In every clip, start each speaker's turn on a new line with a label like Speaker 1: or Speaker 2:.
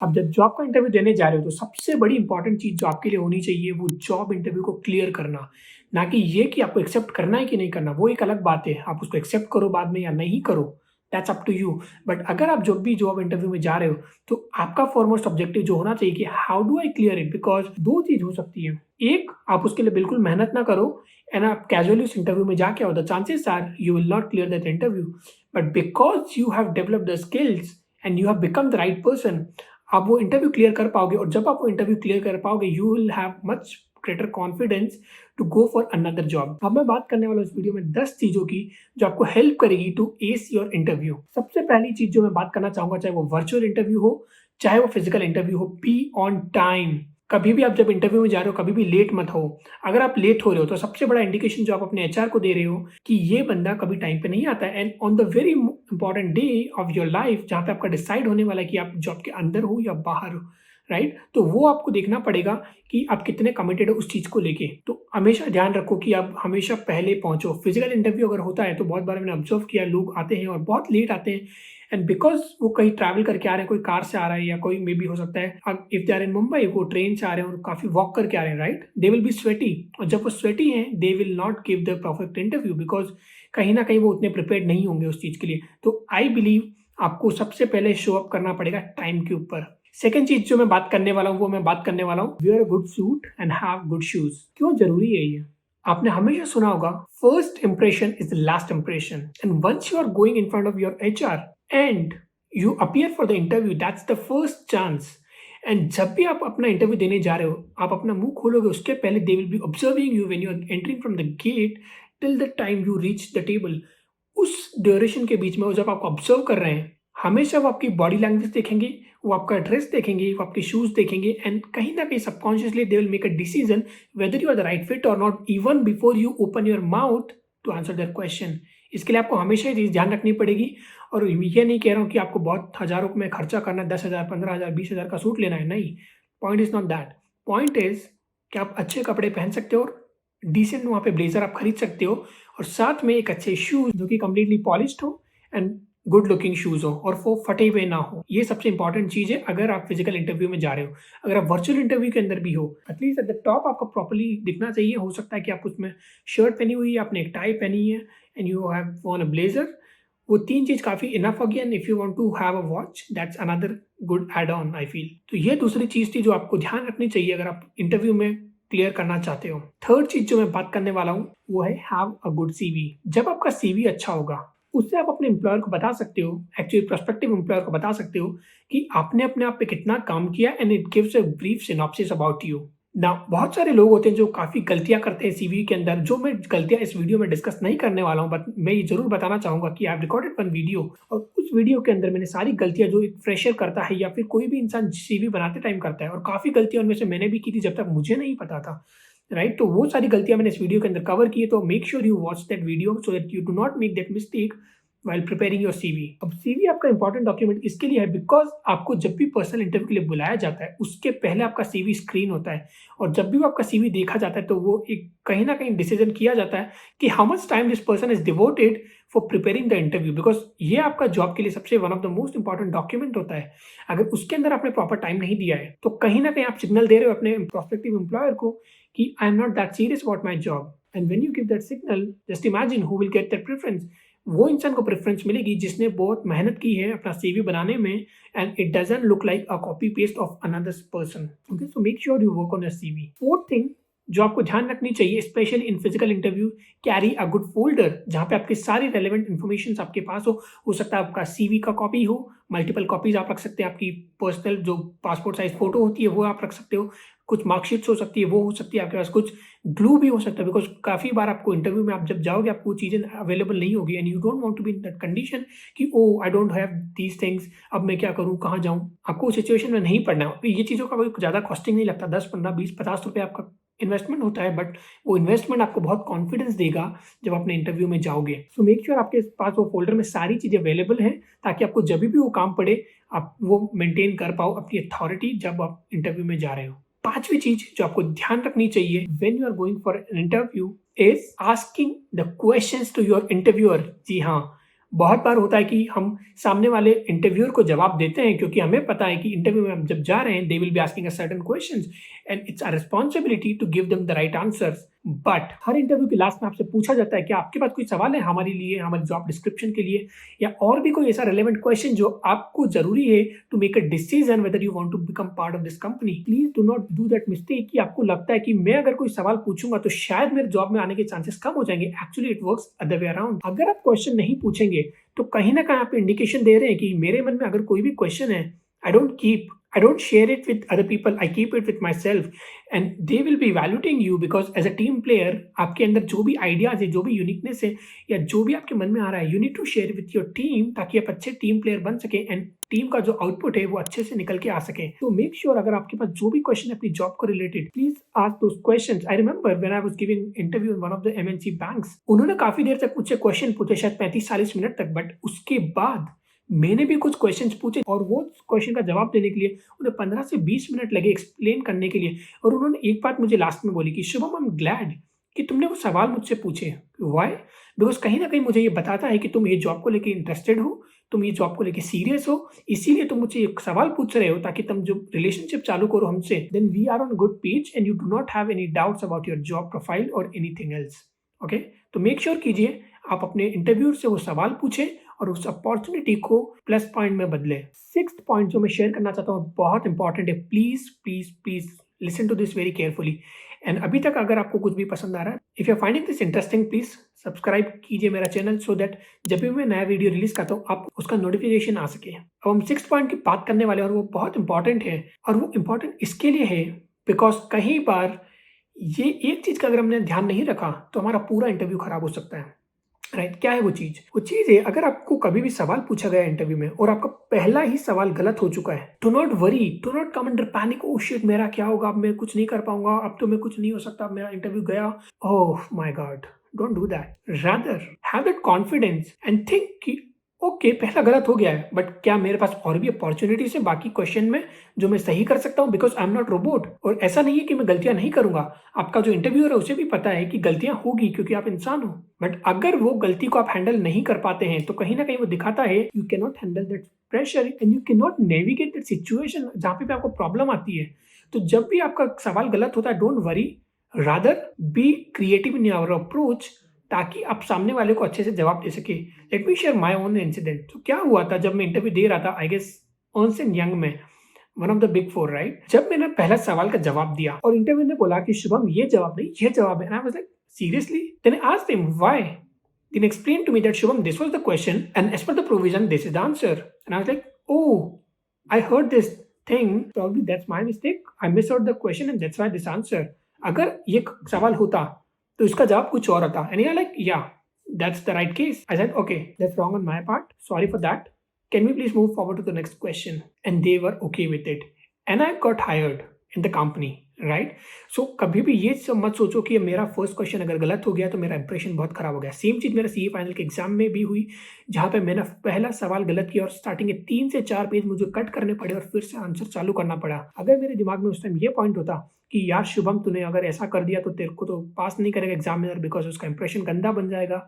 Speaker 1: अब जब जॉब का इंटरव्यू देने जा रहे हो तो सबसे बड़ी इंपॉर्टेंट चीज़ जो आपके लिए होनी चाहिए वो जॉब इंटरव्यू को क्लियर करना। ना कि ये कि आपको एक्सेप्ट करना है कि नहीं करना, वो एक अलग बात है। आप उसको एक्सेप्ट करो बाद में या नहीं करो, that's up to you. But अगर आप जब भी जॉब इंटरव्यू में जा रहे हो तो आपका फॉरमोस्ट ऑब्जेक्टिव जो होना चाहिए कि how do I clear it? Because 2 चीज़ हो सकती है। एक, आप उसके लिए बिल्कुल मेहनत ना करो एंड आप कैजुअली उस इंटरव्यू में जाके आओ, the chances are you will not clear that interview. But because you have developed the skills and you have become the right person, आप वो इंटरव्यू क्लियर कर पाओगे और जब आप वो इंटरव्यू क्लियर कर पाओगे you will have much greater confidence to go for another job. अब मैं बात करने वाला हूँ इस वीडियो में 10 चीजों की जो आपको हेल्प करेगी टू एस योर इंटरव्यू। सबसे पहली चीज जो मैं बात करना चाहूंगा, चाहे वो वर्चुअल इंटरव्यू हो चाहे वो फिजिकल इंटरव्यू हो, बी ऑन टाइम। कभी भी आप जब इंटरव्यू में जा रहे हो कभी भी लेट मत हो। अगर आप लेट हो रहे हो तो सबसे बड़ा इंडिकेशन जो आप अपने एचआर को दे रहे हो कि ये बंदा कभी टाइम पे नहीं आता है। And on the very important day of your life जहाँ पे आपका डिसाइड होने वाला है कि आप जॉब के अंदर हो या बाहर हो, राइट? तो वो आपको देखना पड़ेगा कि आप कितने कमिटेड हो उस चीज को लेके। तो हमेशा ध्यान रखो कि आप हमेशा पहले पहुंचो। फिजिकल इंटरव्यू अगर होता है तो बहुत बार मैंने ऑब्जर्व किया लोग आते हैं और बहुत लेट आते हैं, एंड बिकॉज वो कहीं ट्रैवल करके आ रहे हैं, कोई कार से आ रहा है या कोई मे बी हो सकता है अब if they are in Mumbai वो ट्रेन से आ रहे हैं और काफी वॉक करके आ रहे हैं, right? They will B sweaty, और जब वो स्वेटी हैं they will not give the perfect interview because कहीं ना कहीं वो उतने प्रिपेयर्ड नहीं होंगे उस चीज के लिए। तो आई बिलीव आपको सबसे पहले शो अप करना पड़ेगा टाइम के ऊपर। सेकंड चीज जो मैं बात करने वाला हूँ वो मैं बात करने वाला हूँ wear a good suit and have good shoes. क्यों जरूरी है ये? आपने हमेशा सुना होगा first impression is the last impression, and once you are going in front of your HR and you appear for the interview, that's the first chance. And जब भी आप अपना इंटरव्यू देने जा रहे हो आप अपना मुंह खोलोगे उसके पहले they will be observing you when you are entering from the gate till the time you reach the table. उस ड्यूरेशन के बीच में वो जब आप ऑब्जर्व कर रहे हैं हमेशा वो आपकी बॉडी लैंग्वेज देखेंगे, वो आपका ड्रेस देखेंगे, वो आपके शूज देखेंगे, एंड कहीं ना कहीं subconsciously they will make a decision whether you are the right fit or not even before you open your mouth to answer their question. इसके लिए आपको हमेशा ये चीज ध्यान रखनी पड़ेगी। और ये नहीं कह रहा हूँ कि आपको बहुत हजारों में खर्चा करना है, 10,000 15,000 20,000 का सूट लेना है, नहीं। Point is not that. Point is कि आप अच्छे कपड़े पहन सकते हो और डिसेंट वहाँ पे ब्लेजर आप खरीद सकते हो और साथ में एक अच्छे शूज जो कि कंप्लीटली पॉलिश्ड हो एंड गुड लुकिंग शूज हो और वो फटे हुए ना हो। ये सबसे इंपॉर्टेंट चीज है अगर आप फिजिकल इंटरव्यू में जा रहे हो। अगर आप वर्चुअल इंटरव्यू के अंदर भी हो एटलीस्ट एट द टॉप आपको प्रॉपर्ली दिखना चाहिए। हो सकता है कि आप उसमें शर्ट पहनी हुई है, आपने एक टाई पहनी है and you have worn a blazer. वो 3 चीज काफी इनफ होगी। And if you want to have a watch that's another good add on I feel. तो ये दूसरी चीज थी जो आपको ध्यान रखनी चाहिए अगर आप इंटरव्यू में क्लियर करना चाहते हो। थर्ड चीज जो मैं बात करने वाला हूँ वो है हैव अ गुड सीवी। जब आपका सीवी अच्छा होगा उससे आप अपने एम्प्लॉयर को बता सकते हो, एक्चुअली प्रोस्पेक्टिव एम्प्लॉयर को बता सकते हो कि आपने अपने आप पे कितना काम किया and it gives a brief synopsis about you. ना बहुत सारे लोग होते हैं जो काफी गलतियां करते हैं सीवी के अंदर, जो मैं गलतियां इस वीडियो में डिस्कस नहीं करने वाला हूं, बट मैं ये जरूर बताना चाहूंगा कि I have recorded one video और उस वीडियो के अंदर मैंने सारी गलतियां जो एक फ्रेशर करता है या फिर कोई भी इंसान सीवी बनाते टाइम करता है, और काफी गलतियां उनमें से मैंने भी की थी जब तक मुझे नहीं पता था, राइट? तो वो सारी गलतियां मैंने इस वीडियो के अंदर कवर की है। तो make sure you watch that video so that you do not make that mistake while preparing your CV। अब CV आपका इंपॉर्टेंट डॉक्यूमेंट इसके लिए है बिकॉज आपको जब भी पर्सनल इंटरव्यू के लिए बुलाया जाता है उसके पहले आपका CV स्क्रीन होता है, और जब भी वो आपका CV देखा जाता है तो वो एक कहीं ना कहीं डिसीजन किया जाता है कि how much time this person is devoted for preparing the interview, because ये आपका जॉब के लिए सबसे one of the most important document होता है। अगर उसके अंदर आपने प्रॉपर टाइम नहीं दिया है तो कहीं ना कहीं आप सिग्नल दे रहे हो अपने प्रोस्पेक्टिव एम्प्लॉयर को कि I am not that serious about my job. And when you give that signal just imagine who will get that preference. वो इंसान को प्रेफरेंस मिलेगी जिसने बहुत मेहनत की है अपना सीवी बनाने में and it doesn't look like a copy paste of another person. Okay, so make sure you work on your CV. Fourth thing जो आपको ध्यान रखनी चाहिए specially in physical interview, carry a good folder जहाँ पे आपके सारी रेलेवेंट इन्फॉर्मेशन आपके पास हो सकता है आपका सीवी का कॉपी हो, मल्टीपल कॉपीज आप रख सकते हैं, आपकी पर्सनल जो पासपोर्ट साइज फोटो होती है वो आप रख सकते हो, कुछ मार्कशीट्स हो सकती है वो हो सकती है आपके पास, कुछ ग्लू भी हो सकता है बिकॉज काफी बार आपको इंटरव्यू में आप जब जाओगे आपको चीजें अवेलेबल नहीं होगी and you don't want to be in that condition कि oh I don't have these things, अब मैं क्या करूं कहाँ जाऊं। आपको उस सिचुएशन में नहीं पड़ना है। ये चीजों का कोई ज्यादा कॉस्टिंग नहीं लगता, 10 15 20 50 रुपए आपका इन्वेस्टमेंट होता है, बट वो इन्वेस्टमेंट आपको बहुत कॉन्फिडेंस देगा जब अपने इंटरव्यू में जाओगे। सो मेक श्योर आपके पास वो फोल्डर में सारी चीजें अवेलेबल हैं ताकि आपको जब भी वो काम पड़े आप वो मेंटेन कर पाओ अपनी अथॉरिटी जब आप इंटरव्यू में जा रहे हो। पांचवी चीज जो आपको ध्यान रखनी चाहिए when you are going for an interview is asking the questions to your interviewer. जी हाँ, बहुत बार होता है कि हम सामने वाले इंटरव्यूअर को जवाब देते हैं क्योंकि हमें पता है कि इंटरव्यू में हम जब जा रहे हैं they will be asking us certain questions and it's our responsibility to give them the right answers. But हर इंटरव्यू के लास्ट में आपसे पूछा जाता है कि आपके पास कोई सवाल है हमारे लिए, हमारे जॉब डिस्क्रिप्शन के लिए, या और भी कोई ऐसा रेलेवेंट क्वेश्चन जो आपको जरूरी है to make a decision whether you want to become part of this company. Please do not do that mistake कि आपको लगता है कि मैं अगर कोई सवाल पूछूंगा तो शायद मेरे जॉब में आने के चांसेस कम हो जाएंगे। Actually it works other way around. अगर आप क्वेश्चन नहीं पूछेंगे तो कहीं ना कहीं आप इंडिकेशन दे रहे हैं कि मेरे मन में अगर कोई भी क्वेश्चन है, I don't share it with other people, I keep it with myself and they will be evaluating you because as a team player आपके अंदर जो भी आइडियाज है, जो भी यूनिकनेस है या जो भी आपके मन में आ रहा है, you need to share it with your team ताकि आप अच्छे टीम प्लेयर बन सके एंड टीम का जो आउटपुट है वो अच्छे से निकल के आ सके। तो मेक श्योर अगर आपके पास जो भी क्वेश्चन है अपनी जॉब को related, please ask those questions. I remember when I was giving interview in one of the MNC banks, उन्होंने काफी देर तक मुझसे क्वेश्चन पूछे, शायद 35-40 मिनट तक, बट उसके बाद मैंने भी कुछ क्वेश्चंस पूछे और वो क्वेश्चन का जवाब देने के लिए उन्हें 15 से 20 मिनट लगे एक्सप्लेन करने के लिए। और उन्होंने एक बात मुझे लास्ट में बोली कि शुभम आई एम ग्लैड कि तुमने वो सवाल मुझसे पूछे। व्हाई? बिकॉज कहीं ना कहीं मुझे ये बताता है कि तुम ये जॉब को लेके इंटरेस्टेड हो, तुम ये जॉब को लेके सीरियस हो, इसीलिए तुम मुझसे एक सवाल पूछ रहे हो ताकि तुम जो रिलेशनशिप चालू करो हमसे, then we are on good page and you do not have any doubts about your job profile और एनीथिंग एल्स। ओके, तो मेक श्योर कीजिए आप अपने इंटरव्यूअर से वो सवाल पूछें और उस अपॉर्चुनिटी को प्लस पॉइंट में बदले। 6th पॉइंट जो मैं शेयर करना चाहता हूँ बहुत इंपॉर्टेंट है। Please please please listen to this very carefully. And अभी तक अगर आपको कुछ भी पसंद आ रहा है, if you are finding this interesting, please subscribe कीजिए मेरा चैनल सो दैट जब भी मैं नया वीडियो रिलीज करता हूँ आप उसका नोटिफिकेशन आ सके। अब हम 6th पॉइंट की बात करने वाले हैं और वो बहुत इंपॉर्टेंट है। और वो इंपॉर्टेंट इसके लिए है बिकॉज कई बार ये एक चीज का अगर हमने ध्यान नहीं रखा तो हमारा पूरा इंटरव्यू खराब हो सकता है। राइट? क्या है वो चीज? वो चीज है अगर आपको कभी भी सवाल पूछा गया इंटरव्यू में और आपका पहला ही सवाल गलत हो चुका है, do not worry, do not come under panic. Oh shit, मेरा क्या होगा, अब मैं कुछ नहीं कर पाऊंगा, अब तो मैं कुछ नहीं हो सकता, अब मेरा इंटरव्यू गया, oh my God. Don't do that. Rather have that confidence and think कि ओके पहला गलत हो गया है बट क्या मेरे पास और भी अपॉर्चुनिटीज है बाकी क्वेश्चन में जो मैं सही कर सकता हूँ, because I am not robot. और ऐसा नहीं है कि मैं गलतियां नहीं करूंगा, आपका जो इंटरव्यूअर है उसे भी पता है कि गलतियां होगी क्योंकि आप इंसान हो। बट अगर वो गलती को आप हैंडल नहीं कर पाते हैं तो कहीं ना कहीं वो दिखाता है you can not handle that pressure and you can not navigate that situation जहाँ पे आपको प्रॉब्लम आती है। तो जब भी आपका सवाल गलत होता है, don't worry, rather be creative in your approach ताकि आप सामने वाले को अच्छे से जवाब दे सके। Let me share my own incident. तो क्या हुआ था जब मैं इंटरव्यू दे रहा था, I guess Ernst and Young में, one of the big 4, right? जब मैंने पहला सवाल का जवाब दिया और इंटरव्यू ने बोला कि शुभम ये जवाब नहीं ये जवाब है, I was like seriously? Then I asked him why, then explain to me that Shubham this was the question and as per the provision this is the answer. And I was like oh I heard this thing, probably that's my mistake, I misheard the question and that's why this answer. अगर ये सवाल होता तो इसका जवाब कुछ और आता। एंड लाइक या that's the right case. I said okay that's wrong on my part, sorry for that, can we please move forward to the next question? And they were okay with it and I got hired in the company, right? So कभी भी ये सब मत सोचो कि मेरा first question अगर गलत हो गया तो मेरा इंप्रेशन बहुत खराब हो गया। सेम चीज मेरा सीए फाइनल के एग्जाम में भी हुई जहाँ पे मैंने पहला सवाल गलत किया और स्टार्टिंग के 3 से 4 पेज मुझे कट करने पड़े और फिर से आंसर चालू करना पड़ा। अगर मेरे दिमाग में उस टाइम ये पॉइंट होता कि यार शुभम तूने अगर ऐसा कर दिया तो तेरे को तो पास नहीं करेगा एग्जामिनर बिकॉज उसका इंप्रेशन गंदा बन जाएगा।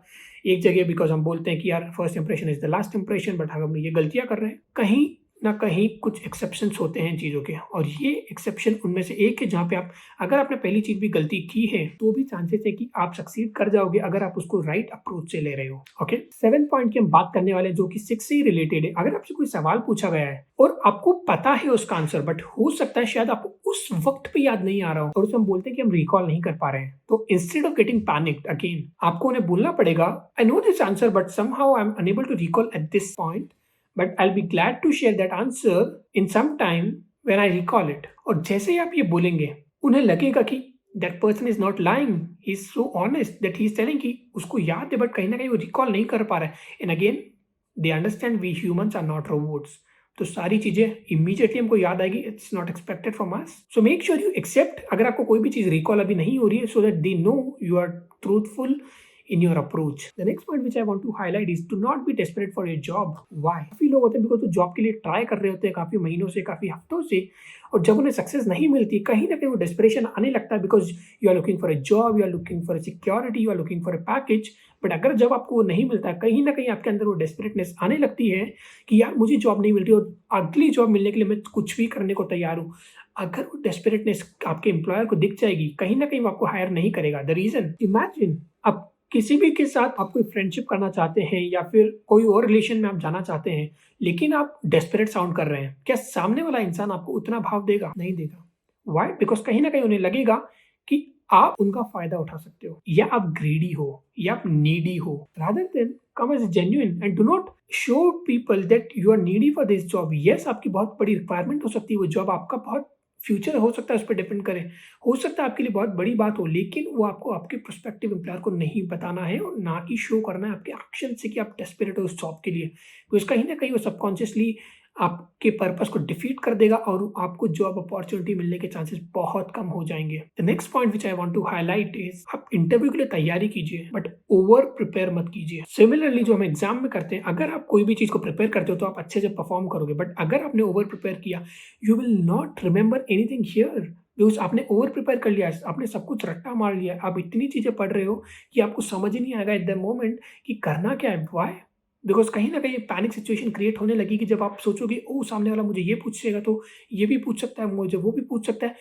Speaker 1: एक जगह बिकॉज हम बोलते हैं कि यार first impression is the last impression, but हम ये गलतियां कर रहे हैं। कहीं ना कहीं कुछ एक्सेप्शंस होते हैं चीज़ों के और ये एक्सेप्शन उनमें से एक है जहाँ पे आप अगर आपने पहली चीज़ भी गलती की है तो भी चांसेस है कि आप सक्सीड कर जाओगे अगर आप उसको राइट अप्रोच से ले रहे हो। ओके, 7th पॉइंट की हम बात करने वाले जो कि 6 से ही रिलेटेड है। अगर आपसे कोई सवाल पूछा गया है और आपको पता है उसका आंसर बट हो सकता है शायद आपको उस वक्त पे याद नहीं आ रहा हो और उसे हम बोलते हैं कि हम रिकॉल नहीं कर पा रहे हैं, तो instead of getting panicked again आपको उन्हें बोलना पड़ेगा I know this answer but somehow I am unable to recall at this point, but I'll be glad to share that answer in some time when I recall it. और जैसे ही आप ये बोलेंगे उन्हें लगेगा कि that person is not lying, he is so honest that he is telling कि उसको याद है बट कहीं ना कहीं वो रिकॉल नहीं कर पा रहा है। And again they understand we humans are not robots, तो सारी चीजें इमीडिएटली हमको याद आएगी, it's not expected from us. So make sure you accept अगर आपको कोई भी चीज रिकॉल अभी नहीं हो रही है so that they know you are truthful in your approach. The next point which I want to highlight is do not be desperate for your job. Why? काफी लोग होते हैं बिकॉज वो जॉब के लिए ट्राई कर रहे होते हैं काफी महीनों से, काफी हफ्तों से, और जब उन्हें सक्सेस नहीं मिलती कहीं ना कहीं वो डेस्परेशन आने लगता है because you are looking for a job, you are looking for a security, you are looking for a package. But अगर जब आपको वो नहीं मिलता कहीं ना कहीं आपके अंदर वो डेस्परेटनेस आने लगती है कि यार मुझे जॉब नहीं मिल रही और अगली जॉब मिलने के लिए मैं कुछ भी करने को तैयार हूँ. अगर वो डेस्परेटनेस आपके एम्प्लॉयर को दिख जाएगी कहीं ना कहीं वो आपको हायर नहीं करेगा. द रीजन, इमेजिन आप किसी भी के साथ आप कोई फ्रेंडशिप करना चाहते हैं या फिर कोई और रिलेशन में आप जाना चाहते हैं, लेकिन आप डेस्परेट साउंड कर रहे हैं. क्या सामने वाला इंसान आपको उतना भाव देगा? नहीं देगा. वाई? बिकॉज कहीं ना कहीं उन्हें लगेगा कि आप उनका फायदा उठा सकते हो, या आप ग्रीडी हो, या आप नीडी हो. Rather than come as genuine and do not show people that you are needy for this job. Yes, आपकी बहुत बड़ी रिक्वायरमेंट हो सकती है, वो जॉब आपका बहुत फ्यूचर हो सकता है, उस पर डिपेंड करे, हो सकता है आपके लिए बहुत बड़ी बात हो, लेकिन वो आपको आपके प्रोस्पेक्टिव एम्प्लॉयर को नहीं बताना है और ना कि शो करना है आपके एक्शन से कि आप डेस्परेट हो उस जॉब के लिए. तो कहीं ना कहीं वो सबकॉन्शियसली आपके पर्पस को डिफीट कर देगा और आपको जॉब अपॉर्चुनिटी मिलने के चांसेस बहुत कम हो जाएंगे. The next point which I want to highlight is आप इंटरव्यू के लिए तैयारी कीजिए बट ओवर प्रिपेयर मत कीजिए. सिमिलरली जो हम एग्जाम में करते हैं, अगर आप कोई भी चीज को प्रिपेयर करते हो तो आप अच्छे से परफॉर्म करोगे, बट अगर आपने ओवर प्रिपेयर किया you will not remember anything here. Because आपने ओवर प्रिपेयर कर लिया, आपने सब कुछ रट्टा मार लिया, आप इतनी चीजें पढ़ रहे हो कि आपको समझ ही नहीं आएगा एट द मोमेंट कि करना क्या है. वाई? बिकॉज कहीं ना कहीं पैनिक सिचुएशन क्रिएट होने लगी कि जब आप सोचोगे ओ सामने वाला मुझे ये पूछेगा तो ये भी पूछ सकता है, मुझे वो भी पूछ सकता है,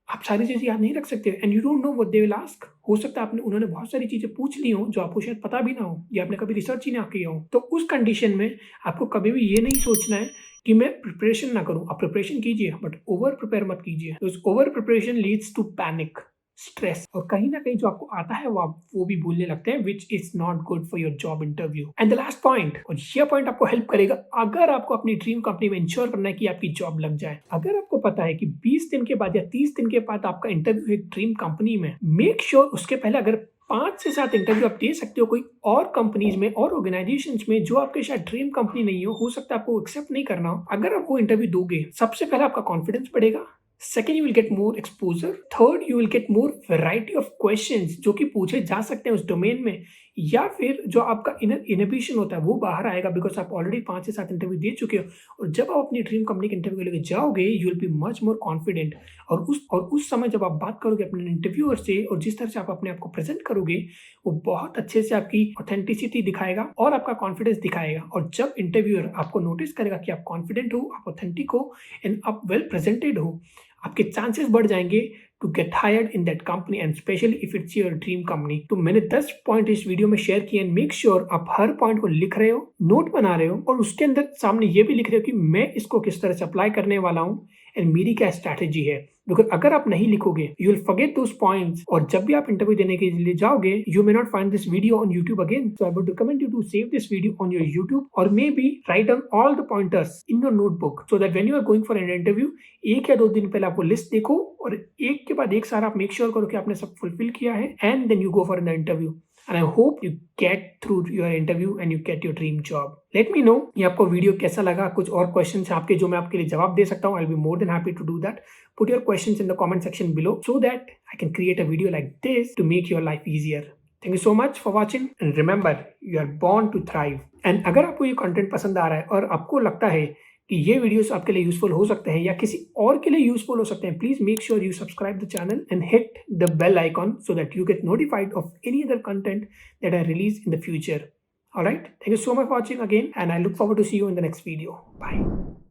Speaker 1: आप सारी चीज़ें याद नहीं रख सकते and you don't know what they will ask. हो सकता है आपने उन्होंने बहुत सारी चीज़ें पूछ ली हो जो आपको शायद पता भी ना हो या आपने कभी रिसर्च ही ना किया हो. तो उस कंडीशन में आपको कभी भी ये नहीं सोचना है कि मैं प्रिपरेशन ना करूं. आप प्रिपरेशन कीजिए बट ओवर प्रिपेयर मत कीजिए. Over preparation leads to panic, stress, और कहीं ना कहीं जो आपको आता है वो भी भूलने लगते हैं, which is not good for your job interview. And the last point, और यह पॉइंट आपको हेल्प करेगा अगर आपको अपनी ड्रीम कंपनी में इंश्योर करना है कि आपकी जॉब लग जाए. अगर आपको पता है कि 20 दिन के बाद या 30 दिन के बाद आपका इंटरव्यू है ड्रीम कंपनी में, मेक श्योर उसके पहले अगर 5 से 7 इंटरव्यू आप दे सकते हो कोई और कंपनीज में और ऑर्गेनाइजेशंस में जो आपके शायद ड्रीम कंपनी नहीं हो सकता है आपको एक्सेप्ट नहीं करना हो. अगर आप वो इंटरव्यू दोगे, सबसे पहले आपका कॉन्फिडेंस बढ़ेगा. Second, you will get more exposure. Third, you will get more variety of questions जो कि पूछे जा सकते हैं उस डोमेन में, या फिर जो आपका इनहिबिशन होता है वो बाहर आएगा बिकॉज आप ऑलरेडी 5 से 7 इंटरव्यू दे चुके हो. और जब आप अपनी ड्रीम कंपनी के इंटरव्यू लेके जाओगे you will be much more confident. और उस समय जब आप बात करोगे अपने इंटरव्यूअर से और जिस तरह से आप अपने आप को प्रेजेंट करोगे वो बहुत अच्छे से आपकी ऑथेंटिसिटी दिखाएगा और आपका कॉन्फिडेंस दिखाएगा. और जब इंटरव्यूअर आपको नोटिस करेगा कि आप कॉन्फिडेंट हो, आप ऑथेंटिक हो एंड आप वेल प्रेजेंटेड हो, आपके चांसेस बढ़ जाएंगे to get hired in that company and specially if it's your dream company. तो मैंने 10 पॉइंट इस वीडियो में शेयर किए एंड मेक श्योर आप हर पॉइंट को लिख रहे हो, नोट बना रहे हो और उसके अंदर सामने ये भी लिख रहे हो कि मैं इसको किस तरह से अप्लाई करने वाला हूँ एंड मेरी क्या स्ट्रैटेजी है. बिकॉज अगर आप नहीं लिखोगे you will forget those points और जब भी आप इंटरव्यू देने के लिए जाओगे you may not find this video on YouTube again. So I would recommend you to save this video on your YouTube और maybe write down all the pointers in your notebook so that when you are going for an interview 1 या 2 दिन पहले आपको list देखो और एक के बाद एक सारा आप मेक श्योर करो कि आपने सब फुलफिल किया है and then you go for an interview. And I hope you get through your interview and you get your dream job. Let me know ये आपको वीडियो कैसा लगा. कुछ और क्वेश्चंस हैं आपके जो मैं आपके लिए जवाब दे सकता हूँ. I'll be more than happy to do that. Put your questions in the comment section below so that I can create a video like this to make your life easier. Thank you so much for watching and remember you are born to thrive. And अगर आपको ये content पसंद आ रहा है और आपको लगता है कि ये वीडियोस आपके लिए यूजफुल हो सकते हैं या किसी और के लिए यूजफुल हो सकते हैं, please make sure you subscribe the channel and hit the bell icon so that you get notified of any other content that I release in the future. Alright, thank you so much for watching again and I look forward to see you in the next video. Bye.